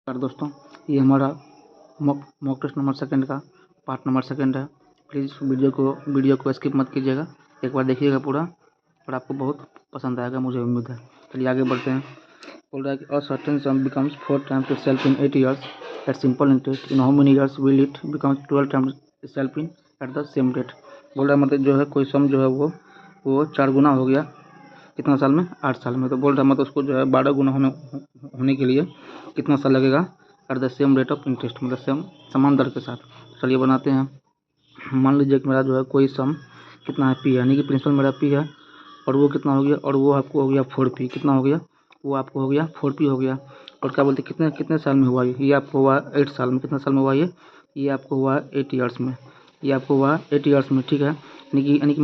नमस्कार दोस्तों, ये हमारा मॉक टेस्ट नंबर सेकंड का पार्ट नंबर सेकंड है। प्लीज़ वीडियो को स्किप मत कीजिएगा, एक बार देखिएगा पूरा और आपको बहुत पसंद आएगा, मुझे उम्मीद है। चलिए आगे बढ़ते हैं। बोल रहा है कि a certain some becomes 4 times itself in 8 years at simple interest, in how many years will it becomes 12 times itself in at the same rate। बोल रहा है मतलब जो है कोई सम जो है वो 4 गुना हो गया कितना साल में, 8 साल में। तो बोल रहा है मतलब उसको जो है 12 गुना होने के लिए कितना साल लगेगा, at the same rate of interest, मतलब समान दर के साथ। चलिए बनाते हैं। मान लीजिए कि मेरा जो है कोई सम कितना है, पी, यानी कि प्रिंसिपल मेरा पी है और वो कितना हो गया, और वो आपको हो गया 4p। कितना हो गया, वो आपको हो गया 4p हो गया। और क्या बोलते कितने कितने साल में हुआ ये आपको हुआ 8 साल में। कितना साल में हुआ ये आपको हुआ 8 ईयर्स में। ये आपको हुआ 8 ईयर्स में, ठीक है। यानी कि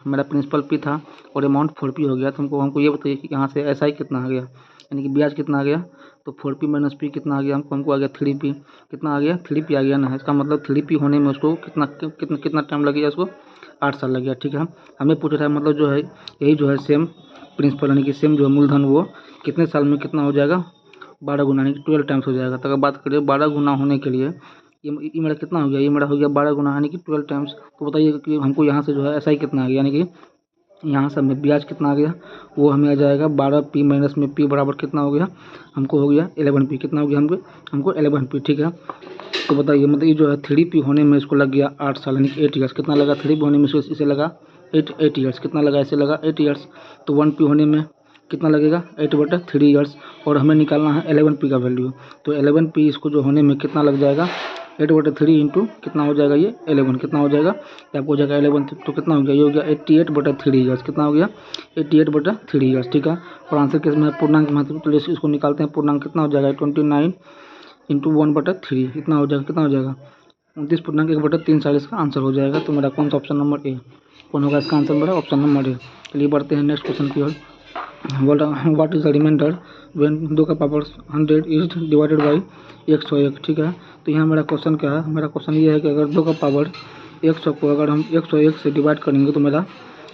मेरा प्रिंसिपल पी था और अमाउंट 4p हो गया। तो हमको ये बताइए कि यहाँ से ऐसा ही कितना आ गया, यानी कि ब्याज कितना आ गया। तो 4p माइनस पी कितना आ गया, हमको आ गया 3p। कितना आ गया, 3p आ गया ना। इसका मतलब 3p होने में उसको कितना कितना कितना टाइम लग गया, उसको 8 साल लग गया, ठीक है। हमें पूछ रहा है मतलब जो है यही जो है सेम प्रिंसिपल, यानी कि सेम जो है मूलधन, वो कितने साल में कितना हो जाएगा, 12 गुना, यानी कि 12 टाइम्स हो जाएगा। तो अगर बात करें 12 गुना होने के लिए ये मेरा कितना हो गया, ये मेरा हो गया 12 गुना, यानी कि 12 टाइम्स। तो बताइए कि हमको यहाँ से जो है ऐसा ही कितना आ गया, यानी कि यहाँ से हमें ब्याज कितना आ गया, वो हमें आ जाएगा 12p माइनस में p बराबर कितना हो गया, हमको हो गया 11p। कितना हो गया हमको 11p, ठीक है। तो बताइए मतलब ये जो है 3p होने में इसको लग गया 8 साल, यानी कि 8 ईयर्स। कितना लगा 3p होने में इसे लगा 8 ईयर्स। कितना लगा, इसे लगा 8 ईयर्स। तो 1p होने में कितना लगेगा, 8/3 ईयर्स। और हमें निकालना है 11p का वैल्यू। तो 11p इसको जो होने में कितना लग जाएगा, 8/3 इंटू कितना हो जाएगा, ये 11। कितना हो जाएगा, ये आपको हो जाएगा 11। तो कितना हो गया, ये हो गया 88/3 ईयर्स। कितना हो गया, 88/3 ईयर्स, ठीक है। और आंसर केस में पूर्णांक महत्व, तो इसको निकालते हैं। पूर्णांक कितना हो जाएगा, 29 इंटू 1/3 कितना हो जाएगा, 29.1/3 इसका आंसर हो जाएगा। तो मेरा कौन सा ऑप्शन नंबर ए कौन होगा इसका आंसर, मेरा ऑप्शन नंबर ए। चलिए बढ़ते हैं नेक्स्ट क्वेश्चन की ओर। बोल रहा what is the reminder when 2 का पावर 100 इज डिवाइडेड बाई 101, ठीक है। तो यहाँ मेरा क्वेश्चन क्या है, मेरा क्वेश्चन ये है कि अगर 2 का पावर 100 को अगर हम 101 से डिवाइड करेंगे तो मेरा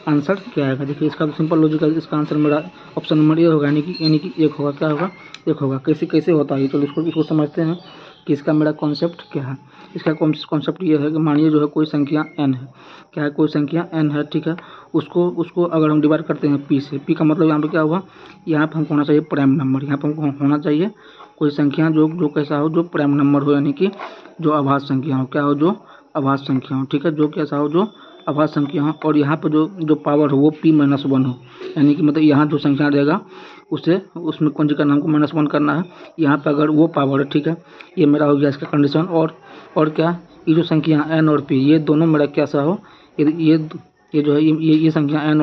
आंसर क्या आएगा। देखिए इसका तो सिंपल लॉजिक है, इसका आंसर मेरा ऑप्शन नंबर ए होगा, यानी कि एक होगा। क्या होगा, एक होगा। कैसे कैसे होता है, तो इसको समझते हैं कि इसका मेरा कॉन्सेप्ट क्या है। इसका कॉन्सेप्ट ये है कि मानिए जो है कोई संख्या n है। क्या है, कोई संख्या n है, ठीक है। उसको अगर हम डिवाइड करते हैं p से, p का मतलब यहाँ पे क्या हुआ, यहाँ पे हमको होना चाहिए प्राइम नंबर। यहाँ पे हमको होना चाहिए कोई संख्या जो कैसा हो, जो प्राइम नंबर हो, यानी कि जो अभाज्य संख्या हो। क्या हो, जो अभाज्य संख्या हो, ठीक है। जो कैसा हो, जो अभाज्य संख्या हो। और यहाँ पर जो पावर हो वो p-1 हो, यानी कि मतलब यहाँ जो संख्या रहेगा उसमें कौन सी करना, हमको -1 करना है। यहाँ पे अगर वो पावर है, ठीक है। ये मेरा हो गया इसका कंडीशन। और क्या, ये जो संख्या n और p, ये दोनों मेरा कैसा हो, ये जो है ये संख्या n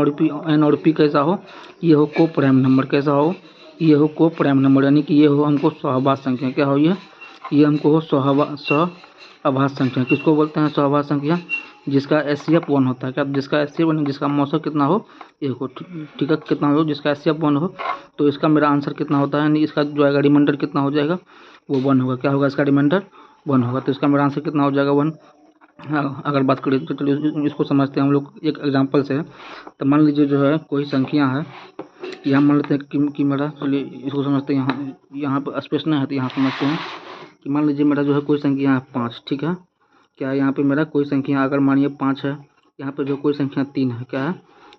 और p कैसा हो, ये हो को प्राइम नंबर। कैसा हो, ये हो को प्राइम नंबर, यानी कि ये हो हमको सहभाज्य संख्या। क्या हो, ये हमको हो सहअभाज्य संख्या। किसको बोलते हैं, सहअभाज्य संख्या, जिसका HCF 1 होता है। क्या, जिसका HCF 1, जिसका मौसम कितना हो, ये हो, ठीक है। कितना हो, जिसका HCF 1 हो। तो इसका मेरा आंसर कितना होता है, यानी इसका जो आएगा रिमाइंडर कितना हो जाएगा, वो 1 होगा। क्या होगा, इसका रिमाइंडर 1 होगा। तो इसका मेरा आंसर कितना हो जाएगा, 1। अगर बात करें तो चलिए इसको समझते हैं हम लोग एक एग्जांपल से। तो मान लीजिए जो है कोई संख्या है, यहाँ मान लेते हैं कि मेरा, चलिए इसको समझते हैं। यहाँ पर स्पेस नहीं है तो यहाँ समझते हैं कि मान लीजिए मेरा जो है कोई संख्या है 5, ठीक है। क्या है, यहाँ पे मेरा कोई संख्या अगर मानिए 5 है, यहाँ पे जो कोई संख्या 3 है। क्या है,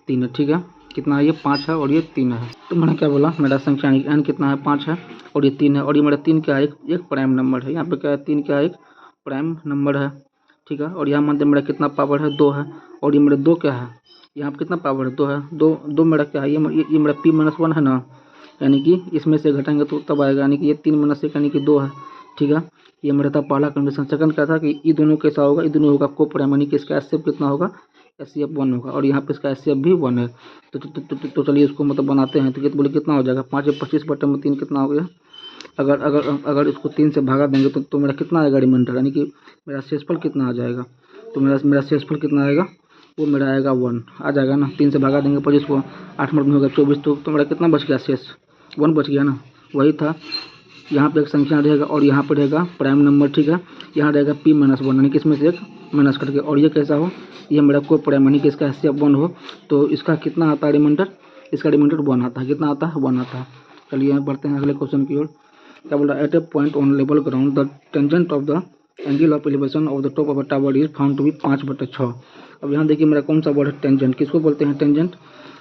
3 है, ठीक है। कितना है, ये 5 है और ये 3 है। तो मैंने क्या बोला, मेरा संख्या n कितना है, 5 है और ये 3 है। और ये मेरा 3 क्या है, एक प्राइम नंबर है। यहाँ पे क्या है, 3 क्या है, एक प्राइम नंबर है, ठीक है। और यहाँ मानते मेरा कितना पावर है, 2 है। और ये मेरा 2 क्या है, यहाँ पे कितना पावर है, 2 है। दो मेरा क्या है, ये मेरा p-1 है ना, यानी कि इसमें से घटाएंगे तो तब आएगा, यानी कि ये 3 - 1 यानी कि 2 है, ठीक है। ये मेरा था पहला कंडीशन। सेकंड क्या था कि ये दोनों कैसा होगा, ये दोनों होगा को प्राइम, यानी कि इसका HCF कितना होगा, HCF 1 होगा। और यहाँ पे इसका HCF भी 1 है। तो चलिए इसको मतलब बनाते हैं। तो बोले कितना हो जाएगा, 5 × 25/3 कितना हो गया। अगर इसको 3 से भागा देंगे तो मेरा कितना आएगा रिमाइंडर, यानी कि मेरा शेषफल कितना आ जाएगा। तो मेरा शेषफल कितना आएगा, वो मेरा आएगा 1 आ जाएगा ना। 3 से भागा देंगे 25 को, 8 में होगा 24। तो मेरा कितना बच गया, शेष 1 बच गया ना। वही था, यहाँ पे एक संख्या रहेगा और यहाँ पे रहेगा प्राइम नंबर, ठीक है। यहाँ रहेगा p-1, यानी कि इसमें से एक माइनस करके। और ये कैसा हो, ये मेरा को प्राइम, यानी कि इसका HCF 1 हो। तो इसका कितना आता है रिमाइंडर, इसका रिमाइंडर 1 आता है। कितना आता है, 1 आता है। चलिए बढ़ते हैं अगले क्वेश्चन की ओर। क्या बोल रहा है, at a point on level ground the tangent of the angle of elevation of the top of a tower is found to be 5/6। अब यहाँ देखिए मेरा कौन सा वर्ड है, टेंजेंट। किसको बोलते हैं टेंजेंट?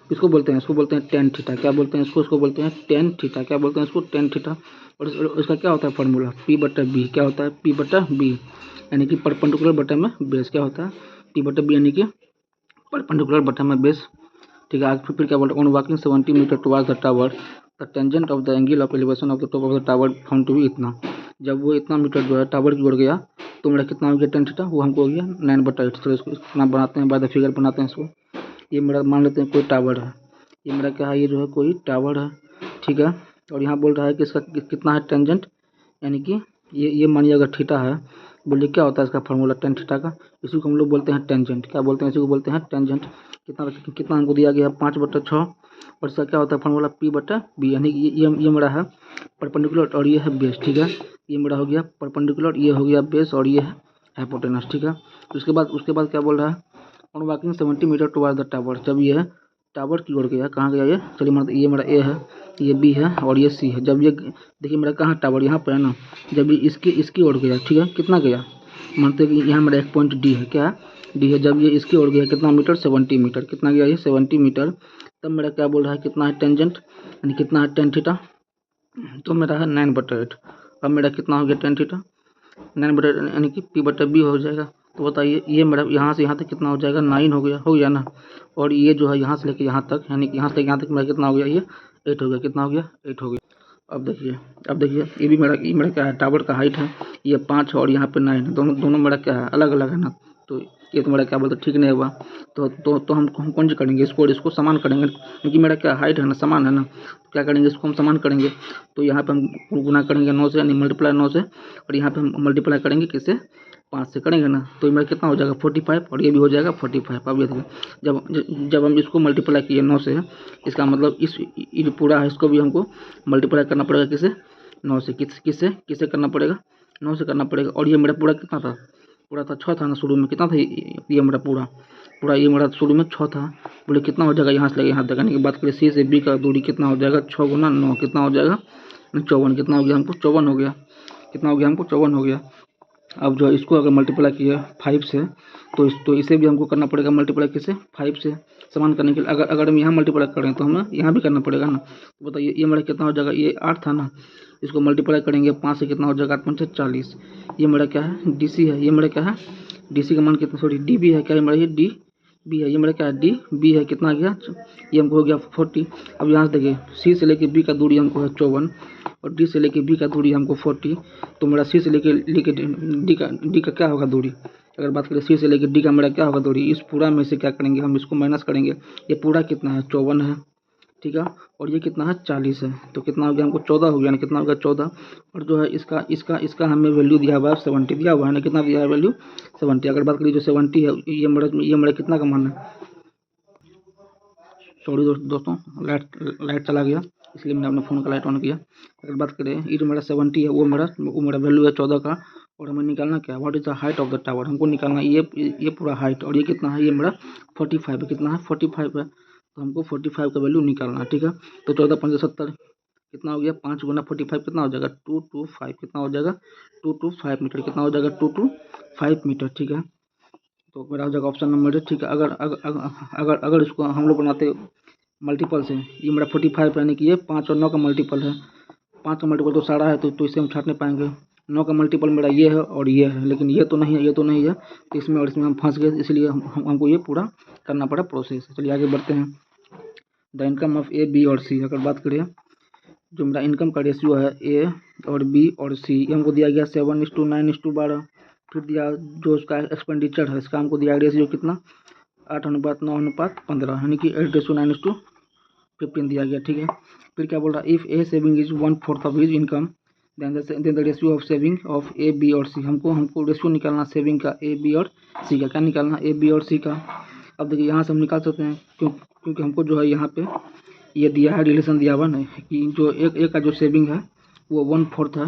किसको बोलते हैं? इसको बोलते हैं टेन थीटा। क्या बोलते हैं इसको बोलते हैं टेन थीटा। क्या बोलते हैं इसको? Tan theta. और इसका क्या होता है फॉर्मूला? P/B। क्या होता है? P/B, यानी कि परपेंडिकुलर बटे में बेस। क्या होता है? P/B यानी कि परपेंडिकुलर बटे में बेस। ठीक है, आगे फिर क्या बोल रहा है, on walking 70 meter towards the tower the tangent of the angle of elevation of the top of the tower found to be इतना। जब वो इतना मीटर जो है टावर की ओर गया तो मेरा कितना हो गया, टेन थीटा। वो हमको हो गया 9/8। तो इसको इतना बनाते हैं, बाय द फिगर बनाते हैं इसको। ये मेरा मान लेते हैं कोई टावर है, ये मेरा क्या है, ये जो है कोई टावर है। ठीक है, और यहाँ बोल रहा है कि इसका कितना है टेंजेंट, यानी कि ये मानिए अगर थीटा है, बोलिए क्या होता है इसका फार्मूला टेन थीटा का। इसी को हम लोग बोलते हैं टेंजेंट। क्या बोलते हैं? इसी को बोलते हैं टेंजेंट। कितना हमको दिया गया है, 5/6। और इसका क्या होता है फार्मूला? P/B, यानी कि ये मेरा है परपेंडिकुलर और ये है बेस। ठीक है, ये मेरा हो गया परपेंडिकुलर, ये हो गया बेस, और ये है हाइपोटेनस। ठीक है, उसके बाद क्या बोल रहा है, on walking 70 meter towards the tower. जब ये है टावर की ओर गया, कहाँ गया ये, चलिए ये मेरा ए है, ये बी है और ये सी है। जब ये देखिए मेरा कहाँ टावर, यहाँ पर है ना, जब ये इसकी ओर गया, ठीक है, कितना गया, मानते हैं कि यहाँ मेरा एक पॉइंट डी है। क्या डी है? जब ये इसकी ओर गया कितना मीटर, 70 मीटर। कितना गया ये, 70 मीटर। तब मेरा क्या बोल रहा है, कितना है टेंजेंट, यानी कितना है टेन थीटा। तो मेरा है 9/8। अब मेरा कितना हो गया टेन थीटा, 9/8, यानी कि P/B हो जाएगा। तो बताइए ये मेरा यहाँ से यहाँ तक कितना हो जाएगा, 9 हो गया ना। और ये जो है यहाँ से लेके यहाँ तक, यानी कि यहाँ से लेके यहाँ तक मेरा कितना हो गया, ये 8 हो गया। कितना हो गया, 8 हो गया। अब देखिए ये मेरा क्या है, टावर का हाइट है, ये 5 है और यहाँ पे 9 है। दोनों मेरा क्या है, अलग अलग है ना। तो ये तो मेरा क्या बोलते ठीक नहीं हुआ। तो हम कौन सी करेंगे, इसको और इसको समान करेंगे, क्योंकि मेरा क्या हाइट है ना, समान है ना। तो क्या करेंगे, इसको हम समान करेंगे। तो यहाँ पे हम गुना करेंगे 9 से, यानी मल्टीप्लाई 9 से, और यहाँ पे हम मल्टीप्लाई करेंगे किससे, 5 से करेंगे ना। तो मेरा कितना हो जाएगा 45, और ये भी हो जाएगा 45। अब ये देखिए जब हम इसको मल्टीप्लाई किए 9 से, इसका मतलब ये पूरा है, इसको भी हमको मल्टीप्लाई करना पड़ेगा किससे, 9 से। किससे करना पड़ेगा, 9 से करना पड़ेगा। और ये मेरा पूरा कितना था, पूरा था 6 था ना शुरू में। कितना था ये मेरा पूरा ये मेरा शुरू में 6 था। बोले कितना हो जाएगा यहाँ से लेके यहाँ तक, यानी कि बात करें सी से बी का दूरी कितना हो जाएगा, 6 गुना 9 कितना हो जाएगा, 54। कितना हो गया हमको, 54 हो गया। कितना हो गया हमको, 54 हो गया। अब जो इसको अगर मल्टीप्लाई किया 5 से, तो इसे भी हमको करना पड़ेगा मल्टीप्लाई किससे, 5 से। समान करने के लिए अगर हम यहाँ मल्टीप्लाई करें तो हमें यहाँ भी करना पड़ेगा ना। तो बताइए ये मेरा कितना हो जाएगा, ये 8 था ना, इसको मल्टीप्लाई करेंगे 5 से, कितना हो जाएगा, 8 5 40। ये मेरा क्या है, DC है। ये मेरा क्या है, DC का मान कितना, सॉरी DB है। क्या है मेरा, ये DB है। ये मेरा क्या है, DB है। कितना गया, ये हमको हो गया 40। अब यहाँ से देखिए C से लेके B का दूरी हमको है 54, और D से लेके B का दूरी हमको 40। तो मेरा C से लेके D का क्या होगा दूरी, अगर बात करें C से लेके D का मेरा क्या होगा दूरी, इस पूरा में से क्या करेंगे हम, इसको माइनस करेंगे। ये पूरा कितना है, 54 है। ठीक है, और ये कितना है, 40 है। तो कितना हो गया हमको, 14 हो गया ना। कितना हो गया, 14। और जो है इसका हमें वैल्यू दिया हुआ है 70 दिया हुआ है ना। कितना दिया है वैल्यू, 70। अगर बात करें जो 70 है, ये मेरा कितना का मान है, सॉरी दोस्तों लाइट चला गया, इसलिए मैंने अपने फ़ोन का लाइट ऑन किया। अगर बात करें ये जो मेरा 70 है, वो मेरा वैल्यू है 14 का। और हमें निकालना क्या है, what is the height of the tower, हमको निकालना ये पूरा हाइट। और ये कितना है, ये मेरा 45 है। कितना है, 45 है। तो हमको 45 का वैल्यू निकालना है। ठीक है, तो 14 5 70 कितना हो गया, 5 गुना 45 कितना हो जाएगा, 225। कितना हो जाएगा, 225 मीटर। कितना हो जाएगा, 225 मीटर। ठीक है, तो मेरा हो जाएगा ऑप्शन नंबर 8। ठीक है, अगर इसको हम लोग बनाते मल्टीपल से, ये मेरा 45 यानी कि ये 5 और 9 का मल्टीपल है। 5 का मल्टीपल तो सारा है, तो इसे हम छाट नहीं पाएंगे। 9 का मल्टीपल मेरा ये है और ये है, लेकिन ये तो नहीं है, तो इसमें और इसमें हम फंस गए, इसलिए हमको ये पूरा करना पड़ा प्रोसेस। चलिए आगे बढ़ते हैं। The income of A, B और C। अगर बात करें जो मेरा इनकम का रेशियो है A और B और C, ये हमको दिया गया 7:9:12। फिर दिया जो उसका एक्सपेंडिचर है, इसका हमको दिया रेशियो कितना, 8:9:15, यानी कि 8:9:15 दिया गया। ठीक है, फिर क्या बोल रहा है, if A saving is 1/4 of his income then the ratio of saving of A, B और C। हमको रेशियो निकालना सेविंग का A, B और C का। क्या निकालना, A, B और C का। अब देखिए यहाँ से हम निकाल सकते हैं, क्योंकि हमको जो है यहाँ पे ये दिया है, रिलेशन दिया हुआ है कि जो एक का जो सेविंग है वो 1/4 है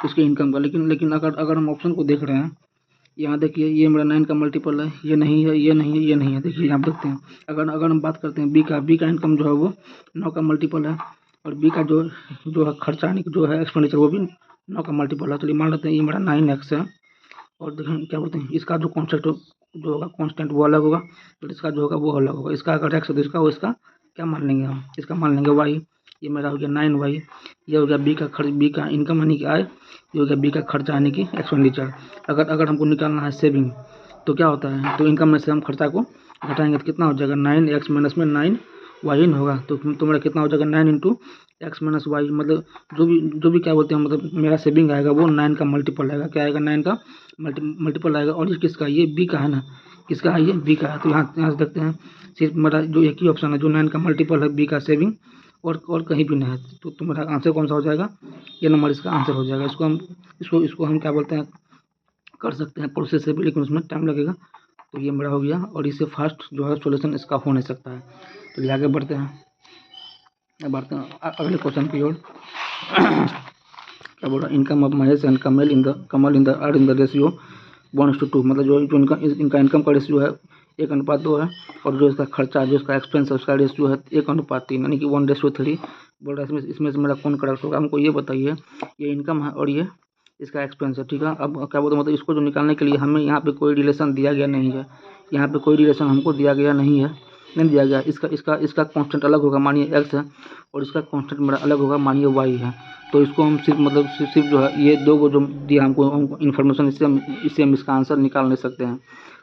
उसके इनकम का। लेकिन अगर हम ऑप्शन को देख रहे हैं, यहाँ देखिए ये मेरा 9 का मल्टीपल है, ये नहीं है, ये नहीं है, ये नहीं है। देखिए यहाँ देखते हैं, अगर हम बात करते हैं बी का इनकम जो है वो 9 का मल्टीपल है, और बी का जो जो है खर्चा यानी कि जो है एक्सपेंडिचर वो भी 9 का मल्टीपल है। चलिए मान लेते हैं ये मेरा 9x है और देखें क्या बोलते हैं इसका जो कॉन्सेप्ट जो होगा कांस्टेंट वो अलग होगा, तो इसका जो होगा वो अलग होगा। इसका अगर एक्स है तो इसका वो इसका क्या मान लेंगे हम, इसका मान लेंगे वाई। ये मेरा हो गया 9y। ये हो गया बी का खर्च, बी का इनकम यानी कि आय। ये हो गया बी का खर्चा यानी कि एक्सपेंडिचर। अगर हमको निकालना है सेविंग तो क्या होता है, तो इनकम में से हम खर्चा को घटाएंगे तो कितना हो जाएगा 9x माइनस में 9y होगा। तो मेरा कितना हो जाएगा 9 इंटू एक्स माइनस वाई, मतलब जो भी क्या बोलते हैं, मतलब मेरा सेविंग आएगा वो 9 का मल्टीपल आएगा। क्या आएगा 9 का मल्टीपल आएगा। और ये किसका, ये बी का है ना, किसका है ये बी का है। तो यहाँ से देखते हैं सिर्फ मेरा जो एक ही ऑप्शन है जो 9 का मल्टीपल है बी का सेविंग, और कहीं भी नहीं है। तो मेरा आंसर कौन सा हो जाएगा, ये नंबर इसका आंसर हो जाएगा। इसको हम क्या बोलते हैं, कर सकते हैं प्रोसेस से भी, लेकिन उसमें टाइम लगेगा। तो ये मेरा हो गया और इससे फास्ट जो है सोल्यूशन इसका हो नहीं सकता है। तो ये आगे बढ़ते हैं, अगले क्वेश्चन की ओर। क्या बोल रहा है, income of Mahesh and Kamal in the R in the ratio 1:2, मतलब जो इनका इनकम का रेशियो है 1:2 है, और जो इसका खर्चा जो इसका एक्सपेंस है उसका रेशियो है 1:3 यानी कि 1:3। बोल रहा है इसमें से मेरा कौन करेक्ट होगा, हमको ये बताइए। ये इनकम है और ये इसका एक्सपेंस है, ठीक है। अब क्या बोलते हैं, मतलब इसको जो निकालने के लिए हमें यहाँ पे कोई रिलेशन दिया गया नहीं है, यहाँ पे कोई रिलेशन हमको दिया गया नहीं दिया गया। इसका कांस्टेंट अलग होगा, मानिए x है, और इसका कांस्टेंट मेरा अलग होगा, मानिए y है। तो इसको हम सिर्फ मतलब सिर्फ जो है ये दो को जो दिया हमको इन्फॉर्मेशन, इससे हम इसका आंसर निकाल नहीं सकते हैं।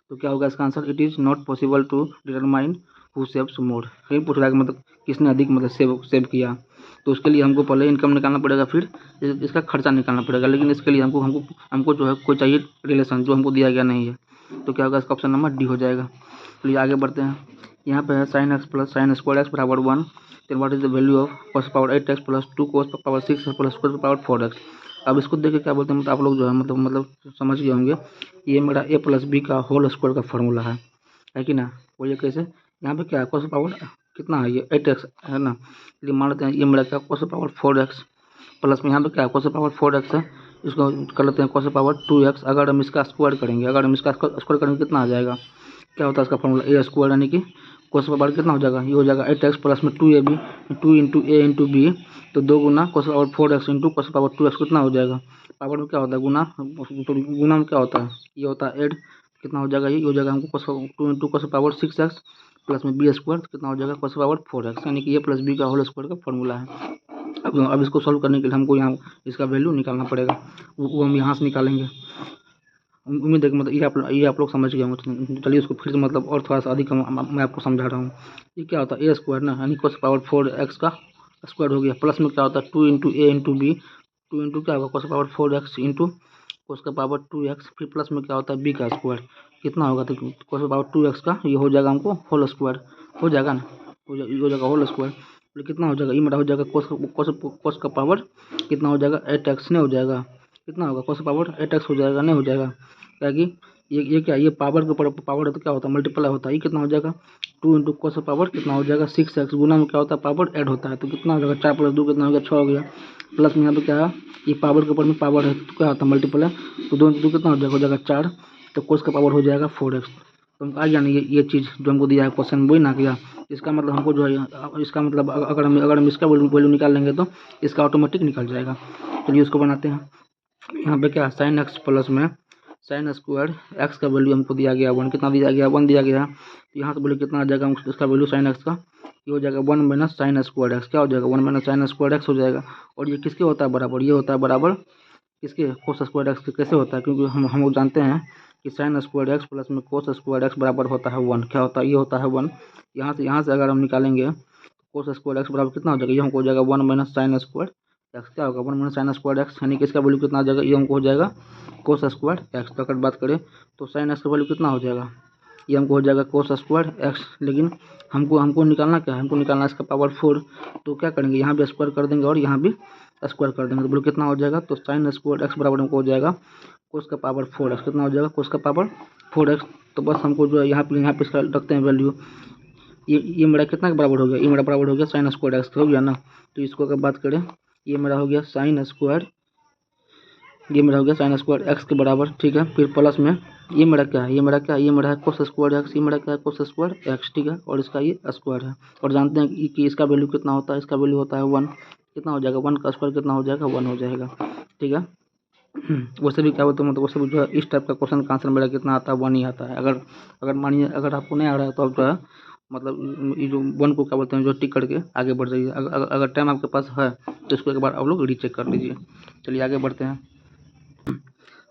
तो क्या होगा इसका answer, it is not possible to determine who saves more. कहीं पूछ रहा है कि मतलब किसने अधिक मतलब सेव किया, तो उसके लिए हमको पहले इनकम निकालना पड़ेगा, फिर इसका खर्चा निकालना पड़ेगा। लेकिन इसके लिए हमको जो है कोई चाहिए रिलेशन जो हमको दिया गया नहीं है। तो क्या होगा इसका ऑप्शन नंबर डी हो जाएगा। चलिए आगे बढ़ते हैं। यहाँ पे है sine x plus sine square x बराबर 1। then what is the value of cos power 8x plus 2 cos power 6 plus square power 4x। अब इसको देख के क्या बोलते हैं, मतलब आप लोग जो है मतलब समझ गए होंगे। ये मेरा a प्लस बी का होल स्क्वायर का फॉर्मूला है कि ना। वो ये कैसे, यहाँ पे क्या है cos पावर कितना है, ये 8x है ना। चलिए मान लेते हैं ये मेरा क्या cos पावर 4x प्लस में यहाँ पे क्या cos पावर 4x है, इसको कर लेते हैं cos पावर 2x। अगर हम इसका स्क्वायर करेंगे, स्क्वायर करेंगे कितना आ जाएगा, क्या होता है इसका फॉर्मूला ए स्क्वायर, यानी कि कोस पावर कितना हो जाएगा, ये हो जाएगा 8x प्लस में 2ab 2 इंटू ए इंटू बी। तो 2 गुना cos power 4x into cos power 2x कितना हो जाएगा, पावर में क्या होता है गुना, तो गुना में क्या होता है, ये होता है ऐड, कितना हो जाएगा, ये हो जाएगा हमको कोस 2 into cos power 6x plus में बी स्क्वायर कितना हो जाएगा कोस पावर 4x, यानी कि ए प्लस बी का होल स्क्वायर का फॉर्मूला है। अब इसको सॉल्व करने के लिए हमको यहाँ इसका वैल्यू निकालना पड़ेगा, वो हम यहाँ से निकालेंगे। उम्मीद है कि मतलब ये आप लोग समझ गए होंगे। चलिए उसको फिर से मतलब और थोड़ा सा अधिक मैं आपको समझा रहा हूँ। ये क्या होता है ए स्क्वायर ना, यानी कोस पावर 4x का स्क्वायर हो गया, प्लस में क्या होता है 2 इंटू ए इंटू बी, 2 इंटू क्या होगा कोस पावर 4x इंटू कोस का पावर 2x, फिर प्लस में क्या होता है बी का स्क्वायर कितना होगा, तो कोस पावर 2x का ये हो जाएगा हमको होल स्क्वायर, हो जाएगा ना, हो जाएगा होल स्क्वायर। तो कितना हो जाएगा, ये मेरा हो जाएगा कोस का पावर कितना हो जाएगा 8x नहीं हो जाएगा, कितना होगा कोस पावर 8x हो जाएगा, नहीं हो जाएगा, क्या कि ये क्या, ये पावर के ऊपर पावर है तो क्या होता है मल्टीप्लाई होता है। ये कितना हो जाएगा 2 इंटू कोस पावर कितना हो जाएगा 6x, गुना में क्या होता है पावर ऐड होता है, तो कितना हो जाएगा 4 प्लस 2 कितना हो गया 6 हो गया, प्लस में यहाँ पे क्या है ये पावर के ऊपर में पावर है तो क्या होता है मल्टीप्लाई, तो 2 इंटू 2 कितना हो जाएगा 4, तो कोस का पावर हो जाएगा 4x। तो हमको आ गया ना ये चीज़ जो हमको दिया है क्वेश्चन, वही ना किया। इसका मतलब हमको जो है इसका मतलब अगर हम इसका वैल्यू निकाल लेंगे तो इसका ऑटोमेटिक निकल जाएगा। चलिए उसको बनाते हैं। यहाँ पे क्या साइन एक्स प्लस में साइन स्क्वायर एक्स का वैल्यू हमको दिया गया 1, कितना दिया गया 1 दिया गया। तो यहाँ से बोले कितना आ जाएगा इसका वैल्यू साइन एक्स का, ये हो जाएगा 1 माइनस साइन स्क्वायर एक्स, क्या हो जाएगा 1 माइनस साइन स्क्वायर एक्स हो जाएगा। और ये किसके होता है बराबर, ये होता है बराबर किसके कोस स्क्वायर एक्स के। कैसे होता है, क्योंकि हम लोग जानते हैं कि साइन स्क्वायर एक्स प्लस में कोस स्क्वायर एक्स बराबर होता है 1, क्या होता है ये होता है 1। यहाँ से अगर हम निकालेंगे कोस स्क्वायर एक्स बराबर कितना हो जाएगा, ये हमको हो जाएगा 1 माइनस साइन स्क्वायर एक्स, क्या होगा 1 माइनस साइन स्क्वायर एक्स, यानी कि इसका वैल्यू कितना आ जाएगा, ये हमको हो जाएगा कोस स्क्वायर एक्स। तो अगर बात करें तो साइन एक्स का वैल्यू कितना हो जाएगा, ये हमको हो जाएगा कोस स्क्वायर एक्स। लेकिन हमको निकालना क्या है, हमको निकालना इसका पावर 4। तो क्या करेंगे यहाँ भी स्क्वायर कर देंगे और यहाँ भी स्क्वायर कर देंगे, तो बोलो कितना हो जाएगा, तो साइन स्क्वायर एक्स बराबर हमको हो जाएगा कोस का पावर 4x, कितना हो जाएगा कोस का पावर 4x। तो बस हमको जो है यहाँ पे इसका रखते हैं वैल्यू। ये मेरा कितना के बराबर हो गया, ये मेरा बराबर हो गया साइन स्क्वायर एक्स हो गया ना। तो इसको अगर बात करें ये मेरा हो गया साइन स्क्वायर ये मेरा हो गया साइन स्क्वायर एक्स के बराबर, ठीक है। फिर प्लस में ये मेरा क्या है, ये मेरा क्या है, ये मेरा है कोस स्क्वायर एक्स, ये मेरा क्या है कोस स्क्वायर एक्स, ठीक है। और इसका ये स्क्वायर है, और जानते हैं कि इसका वैल्यू कितना होता है, इसका वैल्यू होता है 1। कितना हो जाएगा, 1 का स्क्वायर कितना हो जाएगा, 1 हो जाएगा, ठीक है। वैसे भी क्या बोलते हैं, मतलब वैसे भी जो है इस टाइप का क्वेश्चन का आंसर मेरा कितना आता है, 1 ही आता है। अगर अगर मानिए अगर आपको नहीं आ रहा है तो आप जो है मतलब ये जो 1 को क्या बोलते हैं जो टिक करके आगे बढ़ जाइए। अगर टाइम आपके पास है तो इसको एक बार आप लोग रीचेक कर लीजिए। चलिए आगे बढ़ते हैं।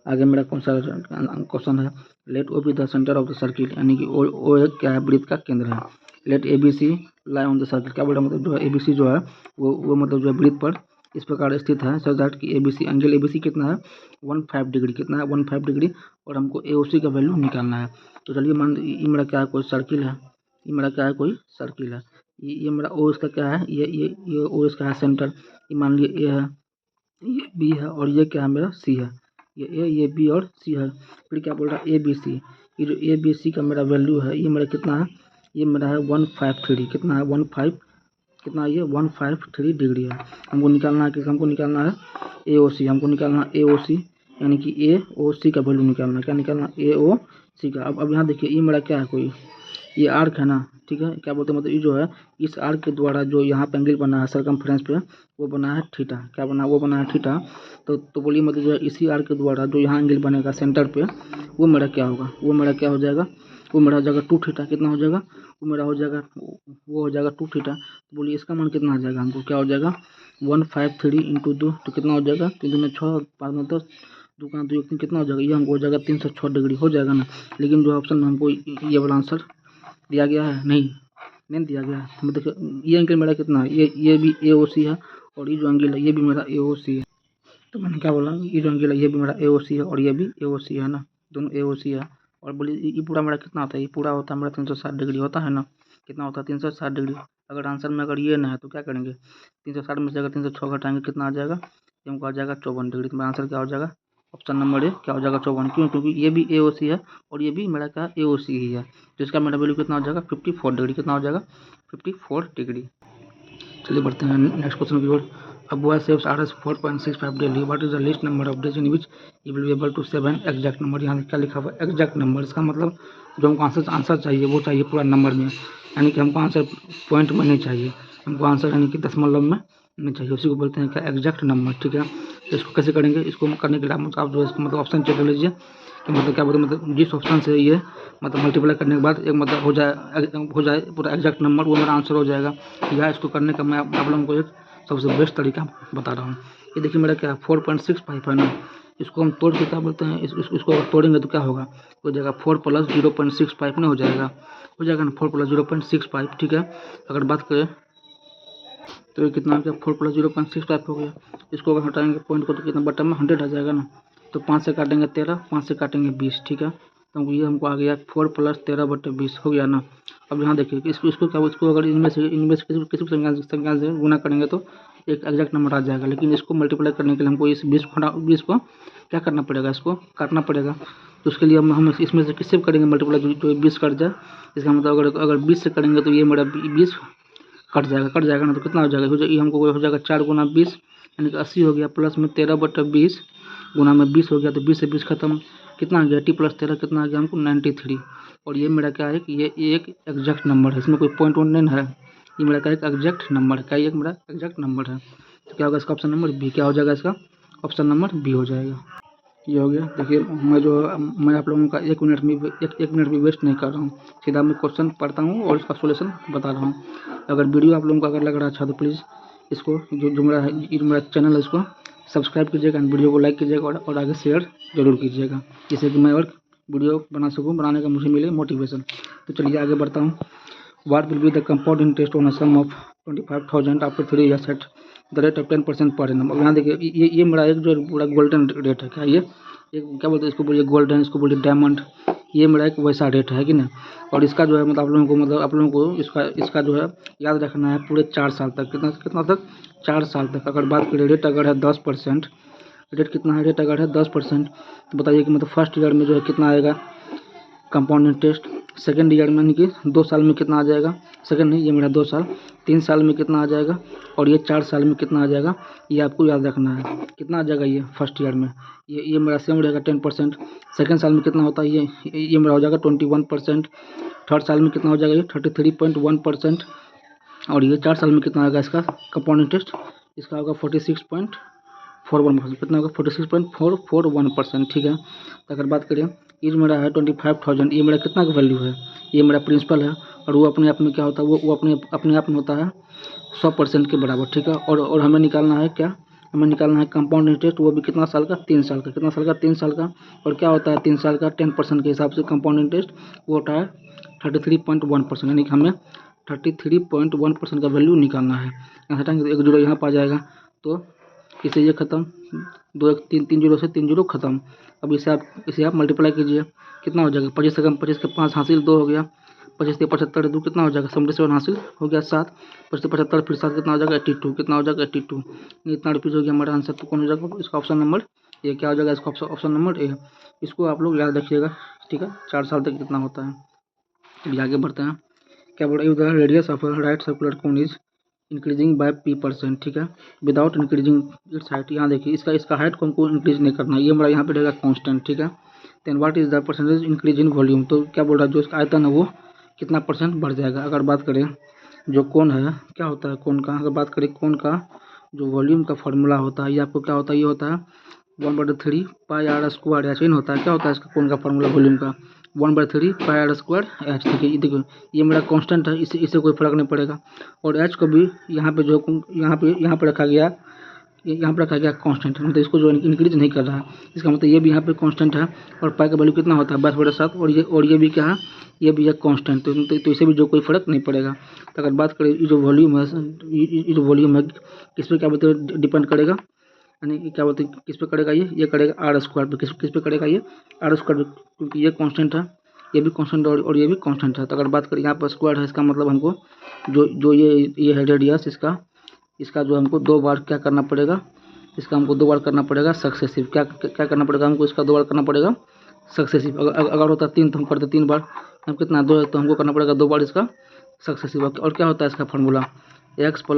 आगे मेरा कौन सा क्वेश्चन है, let O be the centre of the circle, यानी कि ओ एक क्या है, वृत्त का केंद्र है। Let A B C lie on the circle, क्या बोल रहा है, मतलब जो है ए बी सी जो है वो मतलब जो है वृत्त पर इस प्रकार स्थित है, सच दैट कि A B C angle A B C कितना है 15 डिग्री, कितना है 15 डिग्री, और हमको ए ओ सी का वैल्यू निकालना है। तो चलिए मान ये मेरा क्या है, कोई सर्किल है, ये मेरा क्या है, कोई सर्किल है। ये मेरा ओ इसका क्या है, ये ओ इसका है सेंटर, ये मान लीजिए ए है, ये बी है, और ये क्या है मेरा सी है, ये ए, ये बी और सी है। फिर क्या बोल रहा है, ए बी सी, ये जो ए बी सी का मेरा वैल्यू है ये मेरा कितना है, ये मेरा है 153, कितना है 15, कितना है ये 153 डिग्री है। हमको निकालना है कि हमको निकालना है ए ओ सी, हमको निकालना है ए ओ सी, यानी कि ए ओ सी का वैल्यू निकालना है, क्या निकालना है, ए ओ सी का। अब यहाँ देखिए ये मेरा क्या है, कोई ये आर्क है ना, ठीक है। क्या बोलते हैं, मतलब ये जो है इस आर्क के द्वारा जो यहाँ पे एंगल बना है सरकमफ्रेंस पे, वो बना है थीटा, क्या बना है, वो बना है थीटा। तो बोलिए मतलब जो है इसी आर्क के द्वारा जो यहाँ एंगल बनेगा सेंटर पे, वो मेरा क्या होगा, वो मेरा क्या हो जाएगा, वो मेरा हो जाएगा 2 थीटा, कितना हो जाएगा, वो मेरा हो जाएगा, वो हो जाएगा 2 थीटा। तो बोलिए इसका मान कितना आ जाएगा, हमको क्या हो जाएगा 153 इंटू 2, तो कितना हो जाएगा, 3 में 6, 5 में 10, 2 का 2 कितना हो जाएगा, ये हमको हो जाएगा 306 डिग्री हो जाएगा ना। लेकिन जो ऑप्शन में हमको ये वाला आंसर दिया गया है, नहीं दिया गया है। तो मतलब ये एंगल मेरा कितना है, ये भी ए ओ सी है, और ये जो एंगल है ये भी मेरा ए ओ सी है। तो मैंने क्या बोला, ये जो एंगल है ये भी मेरा ए ओ सी है, और ये भी ए ओ सी है ना, दोनों ए ओ सी है। और बोलिए ये पूरा मेरा कितना होता है, ये पूरा होता है मेरा 360 डिग्री होता है ना, कितना होता है 360 डिग्री। अगर आंसर में अगर ये ना है तो क्या करेंगे, 360 में से अगर 306 घटाएंगे कितना आ जाएगा, ये हमको आ जाएगा 54 डिग्री। तो मेरा आंसर क्या हो जाएगा, ऑप्शन नंबर ए क्या हो जाएगा 54। क्यों, क्योंकि ये भी ए ओ सी है और ये भी मेरा क्या ए ओ सी ही है, तो इसका मेरा वैल्यू कितना हो जाएगा 54 डिग्री, कितना हो जाएगा 54 डिग्री। चलिए बढ़ते हैं नेक्स्ट क्वेश्चन की ओर। A boy saves Rs 4.65 daily. What is the least number of days in which he will be able to save an exact number? यहाँ क्या लिखा हुआ है एग्जैक्ट नंबर, इसका मतलब जो हमको आंसर चाहिए वो चाहिए पूरा नंबर में, यानी कि हमको आंसर पॉइंट में नहीं चाहिए, हमको आंसर यानी कि दशमलव में नहीं चाहिए, उसी को बोलते हैं क्या एग्जैक्ट नंबर, ठीक है। तो इसको कैसे करेंगे, इसको करने के लिए आप जो है इसको मतलब ऑप्शन चेक कर लीजिए कि मतलब क्या बोलते हैं, मतलब जिस ऑप्शन से ये मतलब मल्टीप्लाई करने के बाद एक मतलब हो जाए पूरा एग्जैक्ट नंबर, वो मेरा आंसर हो जाएगा। या इसको करने का मैं आप लोगों को एक सबसे बेस्ट तरीका बता रहा हूँ। ये देखिए मेरा क्या 4.65 है ना, इसको हम तोड़ के क्या बोलते हैं, इसको अगर तोड़ेंगे तो क्या होगा, हो जाएगा 4 + 0.65 ना, हो जाएगा ना 4 + 0.65, ठीक है। अगर बात करें तो ये कितना हो गया 4 + 0.65 हो गया। इसको अगर हटाएंगे पॉइंट को तो कितना बटन में 100 आ जाएगा ना, तो 5 से काटेंगे 13, 5 से काटेंगे 20, ठीक है। तो ये हमको आ गया 4 + 13/20 हो गया ना। अब यहाँ देखिए इसको क्या, इसको अगर इनमें से किसी संख्या से गुना करेंगे तो एक एग्जैक्ट नंबर आ जाएगा, लेकिन इसको मल्टीप्लाई करने के लिए हमको इस 20 को क्या करना पड़ेगा, इसको काटना पड़ेगा। तो उसके लिए हम इसमें से किससे करेंगे मल्टीप्लाई, जो 20 कट जाए, इसका मतलब अगर 20 से करेंगे तो ये मेरा 20 कट जाएगा ना, तो कितना हो जाएगा, ये हमको हो जाएगा 4 × 20 यानी कि 80 हो गया, प्लस में 13/20 गुना में 20 हो गया, तो 20 से 20 खत्म, कितना आ गया 80 + 13 कितना आ गया हमको 93। और ये मेरा क्या है कि ये एक एग्जैक्ट नंबर है, इसमें कोई पॉइंट नहीं है, ये मेरा क्या एक एग्जैक्ट नंबर है, क्या ये मेरा एग्जैक्ट नंबर है। तो क्या होगा इसका ऑप्शन नंबर बी, क्या हो जाएगा इसका ऑप्शन नंबर बी हो जाएगा। ये हो गया। देखिए मैं आप लोगों का एक मिनट भी वेस्ट नहीं कर रहा हूँ, सीधा मैं क्वेश्चन पढ़ता हूँ और इसका सोल्यूशन बता रहा हूँ। अगर वीडियो आप लोगों को अगर लग रहा अच्छा तो प्लीज़ इसको जो मेरा चैनल है इसको सब्सक्राइब कीजिएगा, वीडियो को लाइक कीजिएगा और आगे शेयर जरूर कीजिएगा, जिससे कि मैं और वीडियो बना सकूँ, बनाने का मुझे मिले मोटिवेशन। तो चलिए आगे बढ़ता हूँ। What will be the compound interest on a sum of 25,000 after 3 years at the rate of 10% per annum? अब यहाँ देखिए ये मेरा एक जो पूरा गोल्डन रेट है, क्या ये क्या बोलते हैं, इसको बोलिए गोल्डन, इसको बोलिए डायमंड, ये मेरा एक वैसा रेट है कि ना। और इसका जो है मतलब आप लोगों को इसका जो है याद रखना है पूरे 4 साल तक, कितना तक 4 साल तक। अगर बात करें रेट अगर है 10%, रेट कितना है, रेट अगर है 10%, तो बताइए कि मतलब फर्स्ट ईयर में जो है कितना आएगा कंपाउंड इंटरेस्ट, सेकेंड ईयर में यानी कि 2 साल में कितना आ जाएगा, सेकेंड नहीं, ये मेरा 2 साल, 3 साल में कितना आ जाएगा, और ये 4 साल में कितना आ जाएगा, ये आपको याद रखना है। कितना आ जाएगा ये फर्स्ट ईयर में, ये मेरा सेम रहेगा 10%। सेकेंड साल में कितना होता है, ये मेरा हो जाएगा 21%। थर्ड साल में कितना हो जाएगा, ये 33.1%। और ये 4 साल में कितना आएगा इसका कंपाउंड इंटरेस्ट, इसका होगा 46.41%। कितना होगा, 46.441%। ठीक है। तो अगर बात करें, एज मेरा है 25,000, ये मेरा कितना का वैल्यू है, ये मेरा प्रिंसिपल है, और वो अपने आप में क्या होता है, वो अपने आप में होता है 100% के बराबर। ठीक है। और हमें निकालना है क्या, हमें निकालना है कंपाउंड इंटरेस्ट, वो भी कितना साल का, 3 साल का। कितना साल का, 3 साल का। और क्या होता है 3 साल का, 10% के हिसाब से कंपाउंड इंटरेस्ट वो होता है 33.1%। यानी कि हमें 33.1% का वैल्यू निकालना है। यहाँ हटाएंगे तो 1 जीरो यहाँ पर आ जाएगा, तो इसे ये खत्म, 2 1 3 3 जीरो से 3 जीरो खत्म। अब इसे आप मल्टीप्लाई कीजिए, कितना हो जाएगा, 25 से कम 25 के 5 हासिल 2 हो गया, 25 से 75 2 कितना हो जाएगा, 77 हासिल हो गया 7, 25 से 75 फिर 7 कितना हो जाएगा 82, कितना हो जाएगा 82। इतना रिपीट हो गया हमारा आंसर, तो कौन हो जाएगा इसका ऑप्शन नंबर ए। क्या हो जाएगा इसका ऑप्शन नंबर ए। इसको आप लोग याद रखिएगा। ठीक है। 4 साल तक कितना होता है। चलिए आगे बढ़ते हैं। क्या बोल रहा है, radius of right circular cone is increasing by p%। ठीक है। Without increasing its height. यहाँ देखिए इसका हाइट को हमको इंक्रीज नहीं करना, ये हमारा यहाँ पे रहेगा कांस्टेंट। ठीक है। Then what is the percentage increase in volume. तो क्या बोल रहा है, जो इसका आयतन है वो कितना % बढ़ जाएगा। अगर बात करें जो कोन है, क्या होता है कोन का, अगर बात करें कोन का जो वॉल्यूम का फॉर्मूला होता है, ये आपको क्या होता है, ये होता है 1/3 पाई आर स्क्वायर एच इन होता है। क्या होता है इसका कोन का फॉर्मूला वॉल्यूम का, 1/3 पाई आर स्क्वायर एच। देखिए देखो ये मेरा कांस्टेंट है, इससे कोई फर्क नहीं पड़ेगा। और एच को भी यहाँ पे जो यहाँ पे रखा गया, यहाँ पर रखा गया कांस्टेंट, मतलब इसको जो इंक्रीज नहीं कर रहा है। इसका मतलब ये भी यहाँ पे कांस्टेंट है। और पाई का वैल्यू कितना होता है 22/7। और ये भी क्या है, ये भी है कांस्टेंट। तो इसे भी जो कोई फर्क नहीं पड़ेगा। तो अगर बात करें ये जो वॉल्यूम है, ये जो वॉल्यूम है किस पे क्या बोलते हैं डिपेंड करेगा, यानी कि क्या बोलते हैं किस पे करेगा, ये करेगा आर स्क्वायर पे। किस पे करेगा, ये आर स्क्वायर पे, क्योंकि ये कांस्टेंट है, ये भी कांस्टेंट है और ये भी कांस्टेंट है। तो अगर बात करें यहाँ पर स्क्वायर है, इसका मतलब हमको जो ये है रेडियस, इसका जो हमको 2 बार क्या करना पड़ेगा, इसका हमको 2 बार करना पड़ेगा सक्सेसिव। क्या करना पड़ेगा हमको, इसका 2 बार करना पड़ेगा सक्सेसिव। अगर होता 3 तो हम करते 3 बार, हम कितना 2 है तो हमको करना पड़ेगा 2 बार इसका सक्सेसिव। और क्या होता है इसका फार्मूला, x +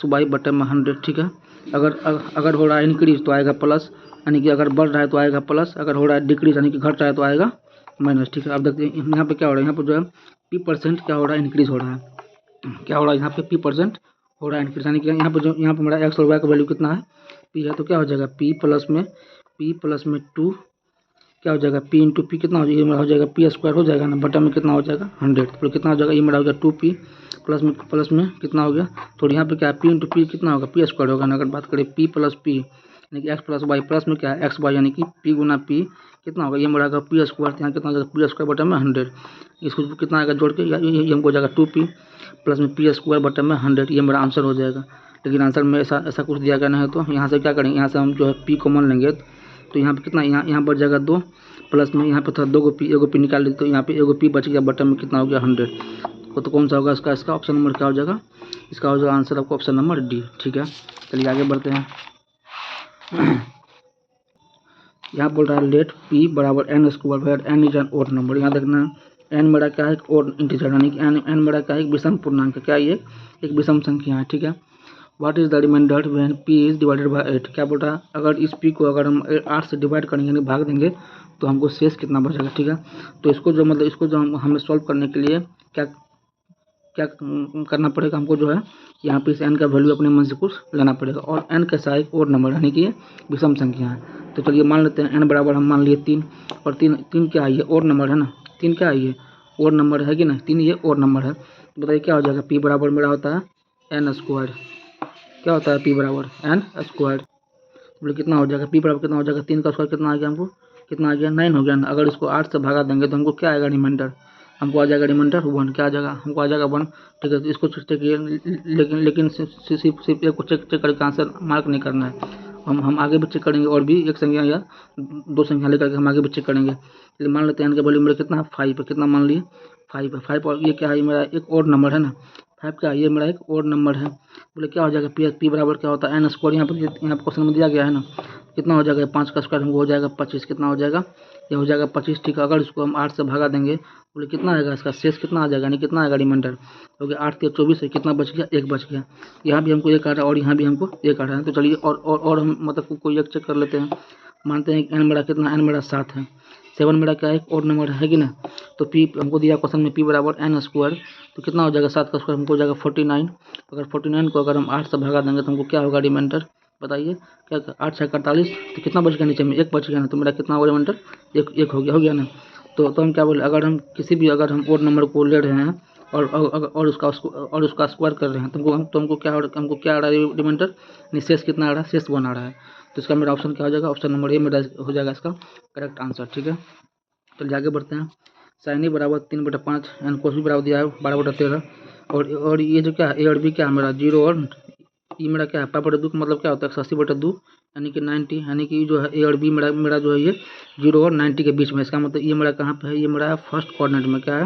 y बटे में 100। ठीक है। अगर हो रहा है इंक्रीज तो आएगा प्लस, यानी कि अगर बढ़ रहा है तो आएगा प्लस, अगर हो रहा है डिक्रीज यानी कि घट रहा है तो आएगा माइनस। ठीक है। अब देखते हैं यहाँ पे क्या हो रहा है, यहाँ पे जो है p% क्या हो रहा है, इंक्रीज हो रहा है। क्या हो रहा है यहाँ पे p% हो रहा है इंक्रीज, यानी कि यहाँ पे मेरा x और y का वैल्यू कितना है, p है। तो क्या हो जाएगा p प्लस में 2 क्या हो जाएगा, p इंटू पी कितना हो जाएगा, ये मेरा हो जाएगा p² हो जाएगा ना, बटा में कितना हो जाएगा 100। तो कितना हो जाएगा, ये मेरा हो गया 2p प्लस में कितना हो गया, तो यहाँ पे क्या है p इंटू पी कितना होगा, p² होगा ना। अगर बात करें p प्लस पी यानी कि x प्लस वाई प्लस में क्या है एक्स वाई, यानी कि p गुना p कितना होगा, ये मेरा होगा p²। यहाँ कितना हो जाएगा p² बटा में 100। इसको कितना आएगा जोड़ के, ये हमको हो जाएगा 2p प्लस में p² बटा में 100। ये मेरा आंसर हो जाएगा। लेकिन आंसर में ऐसा कुछ दिया गया नहीं है, तो यहाँ से क्या करेंगे, यहाँ से हम जो है p कॉमन लेंगे, तो यहाँ पे कितना, यहाँ बढ़ जाएगा 2 प्लस में यहाँ पे था 2 p, एगो p निकाल ली, तो यहाँ पे एगो p बच गया, बटन में कितना हो गया 100। तो कौन सा होगा इसका ऑप्शन नंबर क्या हो जाएगा, इसका हो जाएगा आंसर आपको ऑप्शन नंबर डी। ठीक है। चलिए आगे बढ़ते हैं। यहाँ बोल रहा है लेट p बराबर n² where n is an odd number. यहाँ देखना n मेरा क्या है, एक ओड इंटीजर, यानी कि n मेरा क्या है, एक विषम पूर्णांक। क्या ये एक विषम संख्या है। ठीक है। What is the reminder when p is divided by 8। क्या बोल रहा है, अगर इस p को अगर हम 8 से डिवाइड करेंगे यानी भाग देंगे तो हमको शेष कितना बचेगा। ठीक है। तो इसको जो हमें सॉल्व करने के लिए क्या करना पड़ेगा, हमको जो है यहाँ पे इस n का वैल्यू अपने मन से कुछ लेना पड़ेगा। और n कैसा है, ओड नंबर, यानी कि ये विषम संख्या है। तो चलिए मान लेते हैं n बराबर हम मान लिए 3, और 3 क्या है, ये ओड नंबर है ना। 3 क्या है, ये ओड नंबर है कि ना, 3 ये ओड नंबर है। तो बताइए क्या हो जाएगा, p बराबर मेरा होता है n²। क्या होता है p बराबर n²। बोले कितना हो जाएगा, p बराबर कितना हो जाएगा, 3 का स्क्वायर कितना आ गया, हमको कितना आ गया 9 हो गया ना। अगर इसको 8 से भागा देंगे तो हमको क्या आएगा रिमाइंडर, हमको आ जाएगा रिमाइंडर 1। क्या आ जाएगा, हमको आ जाएगा 1। ठीक है। तो इसको चेक किए, लेकिन सिर्फ एक को चेक करके आंसर मार्क नहीं करना है, हम आगे भी चेक करेंगे, और भी एक संख्या या 2 संख्या लेकर के हम आगे भी चेक करेंगे। तो मान लेते हैं n का वैल्यू मेरा कितना है 5 है, कितना मान लिए 5 है। 5 और ये क्या है, मेरा एक ओड नंबर है ना, 5 क्या ये मेरा एक और नंबर है। बोले क्या हो जाएगा पी बराबर क्या होता है एन स्क्वायर। यहाँ पर क्वेश्चन में दिया गया है ना, कितना हो जाएगा 5 का स्क्वायर हमको हो जाएगा 25। कितना हो जाएगा ये हो जाएगा 25। ठीक है, अगर इसको हम 8 से भगा देंगे बोले कितना आएगा इसका शेष कितना आ जाएगा, यानी कितना आएगा रिमाइंडर, क्योंकि 8 के 24 है, कितना बच गया 1 बच गया। यहाँ भी हमको 1 आ रहा है और यहाँ भी हमको 1 आ रहा है। तो चलिए और हम मतलब कोई एक चेक कर लेते हैं। मानते हैं कि एन मेरा कितना, एन मेरा 7 है, 7 मेरा क्या है एक और नंबर है कि ना। तो पी हमको दिया क्वेश्चन में पी बराबर एन स्क्वायर, तो कितना हो जाएगा 7 का स्क्वायर हमको हो जाएगा 49। अगर 49 को अगर हम 8 से भगा देंगे तो हमको क्या होगा रिमाइंडर, बताइए क्या 8 से 48, तो कितना बच गया नीचे में 1 बच गया ना। तो मेरा कितना होगा रिमाइंडर 1 हो गया ना। तो हम क्या बोले, अगर हम किसी भी अगर हम और नंबर को ले रहे हैं और उसका स्क्वायर कर रहे हैं तो हमको क्या आ रहा है रिमाइंडर, शेष कितना आ रहा है, शेष 1 आ रहा है। तो इसका मेरा ऑप्शन क्या हो जाएगा, ऑप्शन नंबर ए मेरा हो जाएगा इसका करेक्ट आंसर। ठीक है, तो आगे बढ़ते हैं। साइन ए बराबर 3/5 एंड कोस बी बराबर दिया है 12/13 और ये जो क्या है ए और बी क्या है मेरा 0 और ये मेरा क्या है पाई/2 का मतलब क्या होता है 80/2 यानी कि 90, यानी कि जो है ए और बी मेरा जो है ये 0 और 90 के बीच में। इसका मतलब ये मेरा कहाँ पे है, ये मेरा फर्स्ट क्वाड्रेंट में क्या है,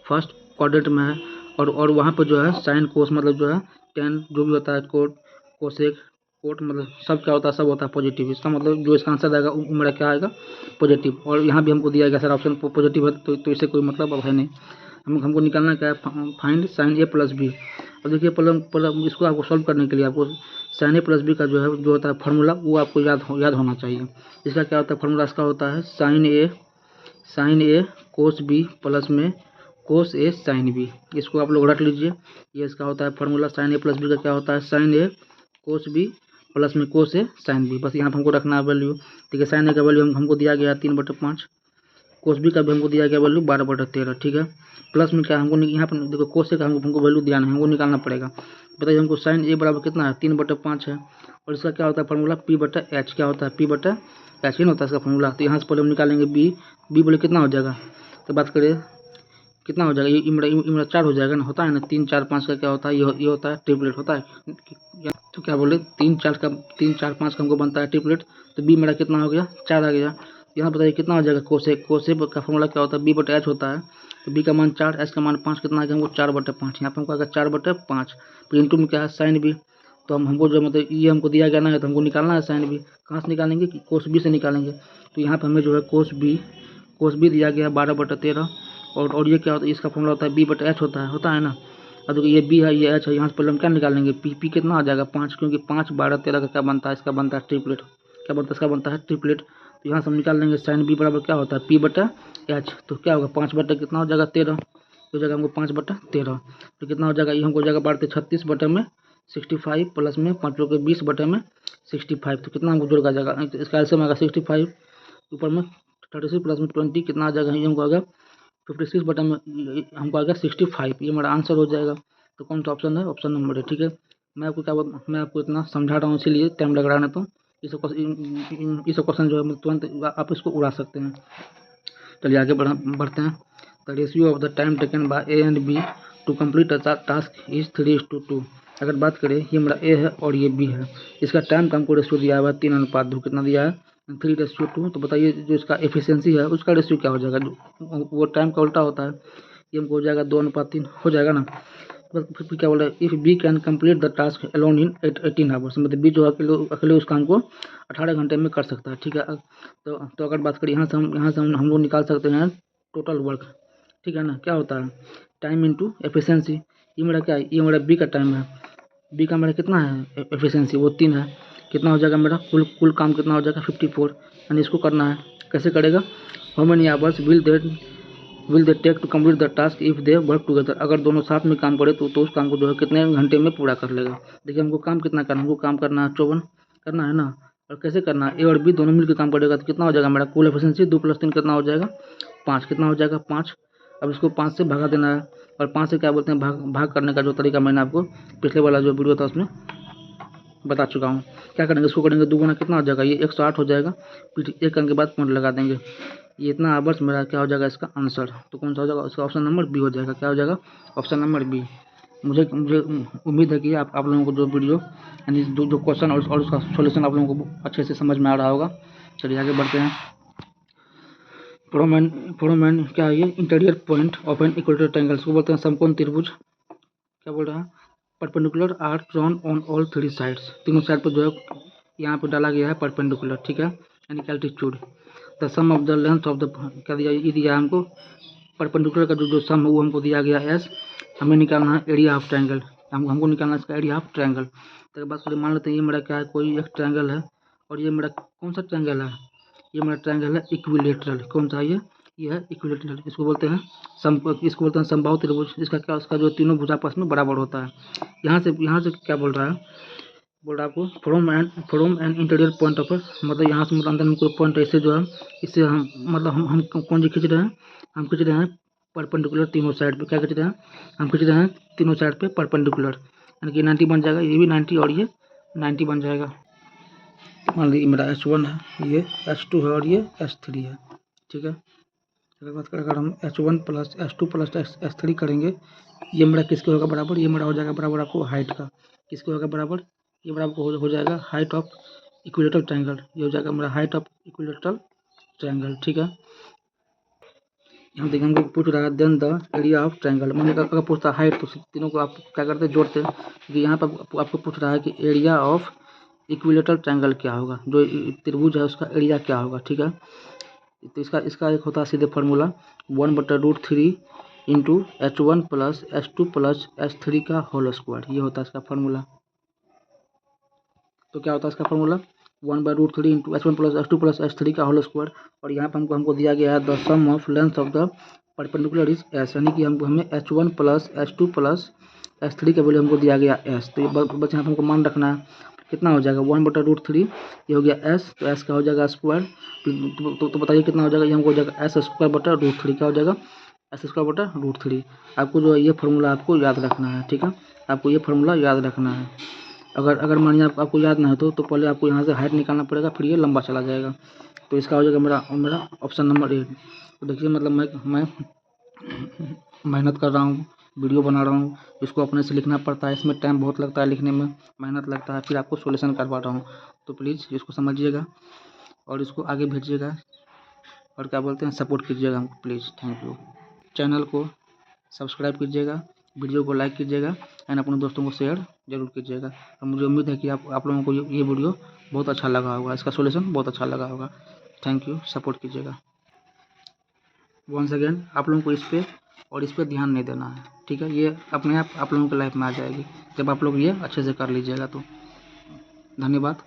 फर्स्ट क्वाड्रेंट में है। और वहाँ पर जो है साइन कोस मतलब जो है टेन जो भी होता है कोट कोसेक कोट मतलब सब क्या होता है, सब होता है पॉजिटिव। इसका मतलब जो इसका आंसर आएगा वो मेरा क्या आएगा पॉजिटिव। और यहाँ भी हमको दिया गया सर ऑप्शन पॉजिटिव है, तो इससे कोई मतलब अब है नहीं। हमको निकालना क्या है, फाइंड साइन ए प्लस बी। अब देखिए पहले इसको आपको सॉल्व करने के लिए आपको साइन ए प्लस बी का जो है जो होता है फार्मूला वो आपको याद होना चाहिए। इसका क्या होता है फार्मूला, इसका होता है साइन ए कोस बी प्लस में कोस ए साइन बी। इसको आप लोग रट लीजिए, ये इसका होता है फार्मूला। साइन ए प्लस बी का क्या होता है साइन ए कोस बी प्लस में कोस ए साइन बी, बस यहाँ पर हमको रखना है वैल्यू। ठीक है, साइन ए का वैल्यू हमको दिया गया 3/5, कोस बी का भी हमको दिया गया वैल्यू 12/13। ठीक है, प्लस में क्या हमको यहाँ पर देखो कोस ए का हमको वैल्यू दिया नहीं, हमको निकालना पड़ेगा। बताइए हमको साइन ए बराबर कितना है 3/5 है, और इसका क्या होता है फार्मूला P/H। क्या होता है P/H ही होता है इसका फार्मूला। तो यहाँ से पहले हम निकालेंगे बी बोले कितना हो जाएगा, तो बात करें कितना हो जाएगा, ये मेरा 4 हो जाएगा ना, होता है ना 3 4 5 का क्या होता है ये होता है ट्रिपलेट होता है। तो क्या बोले 3 4 5 का हमको बनता है ट्रिपलेट। तो बी मेरा कितना हो गया 4 आ गया। यहाँ बताइए कितना हो जाएगा कोसे का फॉर्मूला क्या होता है B/H होता है। तो बी का मान 4, एच का मान 5, कितना आ गया हमको 4/5। यहाँ पर हमको आएगा 4/5, फिर इंटू में क्या है साइन बी। तो हमको जो मतलब ये हमको दिया गया ना है, तो हमको निकालना है साइन बी। कहाँ से निकालेंगे कि कोस बी से निकालेंगे। तो यहाँ पर हमें जो है कोस बी दिया गया 12/13 और ये क्या होता है इसका फॉर्मूला होता है B/H होता है ना। अब देखो ये बी है ये एच है, यहाँ से पहले हम क्या निकालेंगे पी कितना आ जाएगा 5, क्योंकि 5 12 13 का क्या बनता है, इसका बनता है ट्रिपलेट। क्या बनता है, इसका बनता है ट्रिपलेट। तो यहाँ से हम निकाल लेंगे साइन बी बराबर क्या होता है P/H। तो क्या होगा 5 बटा कितना हो जाएगा 13, हो जाएगा हमको 5/13। तो कितना हो जाएगा ये हमको हो जाएगा 36/65 प्लस में 5 के 20/65। तो कितना हमको जोड़ का जाएगा, इसका एल्सियम आएगा 65 ऊपर में 36 प्लस में 20 कितना आ जाएगा, ये हमको आएगा 56 बटा में हमको आएगा 65। ये मेरा आंसर हो जाएगा। तो कौन सा ऑप्शन है, ऑप्शन नंबर है। ठीक है, मैं आपको इतना समझा रहा हूँ इसीलिए टाइम लग रहा है, तो इस क्वेश्चन जो है तुरंत आप इसको उड़ा सकते हैं। चलिए आगे बढ़ते हैं। The ratio of the time taken by A and B to complete a task is 3:2। अगर बात करें ये मेरा ए है और ये बी है, इसका टाइम का हमको रेशियो दिया हुआ है 3:2। कितना दिया है 3:2। तो बताइए जो इसका एफिशिएंसी है उसका रेशियो क्या हो जाएगा, वो टाइम का उल्टा होता है, ये हमको हो जाएगा 2:3 हो जाएगा ना। फिर क्या बोल रहा है, if B can complete the task alone in 18 hours, मतलब बी जो अकेले उस काम को 18 घंटे में कर सकता है। ठीक है, तो अगर बात करें यहाँ से हम लोग निकाल सकते हैं टोटल वर्क। ठीक है ना, क्या होता है टाइम इंटू एफिशिएंसी। ये मेरा क्या है, ये मेरा बी का टाइम है, बी का मेरा कितना है एफिशिएंसी वो 3 है। कितना हो जाएगा मेरा कुल काम कितना हो जाएगा 54, यानी इसको करना है। कैसे करेगा, how many hours will they take to complete the task if they work together. अगर दोनों साथ में काम करे तो उस काम को जो है कितने घंटे में पूरा कर लेगा। देखिए हमको काम कितना करना है, हमको काम करना है 54 करना है ना। और कैसे करना है, ए और बी दोनों मिलकर काम करेगा तो कितना हो जाएगा मेरा कुल एफिशिएंसी 2 + 3 कितना हो जाएगा 5। कितना हो जाएगा 5। अब इसको 5 से भगा देना है, और 5 से क्या बोलते हैं भाग करने का जो तरीका मैंने आपको पिछले वाला जो वीडियो था उसमें बता चुका हूँ। क्या करेंगे, इसको करेंगे 2 गुना कितना हो जाएगा, ये 108 हो जाएगा। फिर 1 करने के बाद पॉइंट लगा देंगे, ये इतना आवर्स मेरा क्या हो जाएगा इसका आंसर। तो कौन सा हो जाएगा, उसका ऑप्शन नंबर बी हो जाएगा। क्या हो जाएगा ऑप्शन नंबर बी। मुझे उम्मीद है कि आप लोगों को जो वीडियो यानी जो क्वेश्चन और उसका सॉल्यूशन आप लोगों को अच्छे से समझ में आ रहा होगा। चलिए आगे बढ़ते हैं। प्रोमेन क्या है ये, interior point of an equator triangle को बोलते हैं समकोण त्रिभुज। क्या बोल रहा है, perpendicular are drawn on all 3 sides, तीनों साइड पर जो है यहाँ पे डाला गया है परपेंडिकुलर, ठीक है, यानी कि altitude. The sum of the length of the, क्या दिया, ये दिया हमको परपेंडिकुलर का जो सम है वो हमको दिया गया एस। हमें निकालना है एरिया ऑफ ट्रायंगल, हमको निकालना है इसका एरिया ऑफ ट्रायंगल। तो बात करें, मान लेते हैं ये मेरा क्या है, कोई एक ट्रायंगल है, और ये मेरा कौन सा ट्रायंगल है, ये मेरा ट्रायंगल है इक्विलेटरल। कौन सा है ये है इक्विलेटरल। इसको बोलते हैं समबाहु त्रिभुज। इसका क्या, उसका जो तीनों भुजा आपस में बराबर होता है। यहाँ से क्या बोल रहा है, बोल रहा है आपको from an interior point of, मतलब यहाँ से, मतलब अंदर में कोई पॉइंट ऐसे जो है, इससे हम मतलब हम कौन सी खींच रहे हैं, हम खींच रहे हैं परपेंडिकुलर तीनों साइड पे। क्या खींच रहे हैं, हम खींच रहे हैं तीनों साइड पे परपेंडिकुलर, यानी कि 90 बन जाएगा, ये भी 90 और ये 90 बन जाएगा। मान लीजिए मेरा H1 है, ये H2 है और ये H3 है, ठीक है। अगर बात करें, अगर हम H1 plus H2 plus H3 करेंगे, ये मेरा किसके होगा बराबर, ये मेरा हो जाएगा बराबर आपको हाइट का। किसके होगा बराबर, ये बराबर हो जाएगा हाइट ऑफ इक्विलेटरल ट्रायंगल। ये हो जाएगा मेरा हाइट ऑफ इक्विलेटरल ट्रायंगल, ठीक है। यहाँ देखिए हमको पूछ रहा है then the area of triangle. मैंने अगर पूछता हाइट तो तीनों को आप क्या करते, जोड़ते हैं। क्योंकि यहाँ पर आपको पूछ रहा है कि एरिया ऑफ इक्विलेटरल ट्रायंगल क्या होगा, जो त्रिभुज है उसका एरिया क्या होगा, ठीक है। तो इसका एक होता है सीधे formula 1/√3 into H1 plus H2 plus H3 का होल स्क्वायर, ये होता है इसका फार्मूला। तो क्या होता है इसका formula 1/√3 into H1 plus H2 plus H3 का होल स्क्वायर। और यहाँ पर हमको दिया गया है the sum of length of the perpendicular is S, यानी कि हमें H1 plus H2 plus H3 का वैल्यू हमको दिया गया एस। तो ये बस यहाँ पर हमको मान रखना है, कितना हो जाएगा 1/√3, ये हो गया एस, तो एस का हो जाएगा स्क्वायर। तो बताइए कितना हो जाएगा, ये हमको हो जाएगा S²/√3। क्या हो जाएगा, S²/√3। आपको जो है ये फार्मूला आपको याद रखना है, ठीक है, आपको ये फार्मूला याद रखना है। अगर मानिए आपको याद ना है तो पहले आपको यहाँ से हाइट निकालना पड़ेगा, फिर ये लंबा चला जाएगा। तो इसका हो जाएगा मेरा ऑप्शन नंबर ए। तो देखिए, मतलब मैं मेहनत कर रहा हूँ, वीडियो बना रहा हूँ, इसको अपने से लिखना पड़ता है, इसमें टाइम बहुत लगता है, लिखने में मेहनत लगता है, फिर आपको सोल्यूशन करवा रहा हूँ। तो प्लीज़ इसको समझिएगा और इसको आगे भेजिएगा, और क्या बोलते हैं, सपोर्ट कीजिएगा हमको प्लीज़। Thank you. चैनल को सब्सक्राइब कीजिएगा, वीडियो को लाइक कीजिएगा एंड अपने दोस्तों को शेयर जरूर कीजिएगा। और मुझे उम्मीद है कि आप लोगों को ये वीडियो बहुत अच्छा लगा होगा, इसका सॉल्यूशन बहुत अच्छा लगा होगा। थैंक यू, सपोर्ट कीजिएगा। वंस अगेन आप लोगों को इस पे ध्यान नहीं देना है, ठीक है। ये अपने आप लोगों की लाइफ में आ जाएगी जब आप लोग ये अच्छे से कर लीजिएगा। तो धन्यवाद।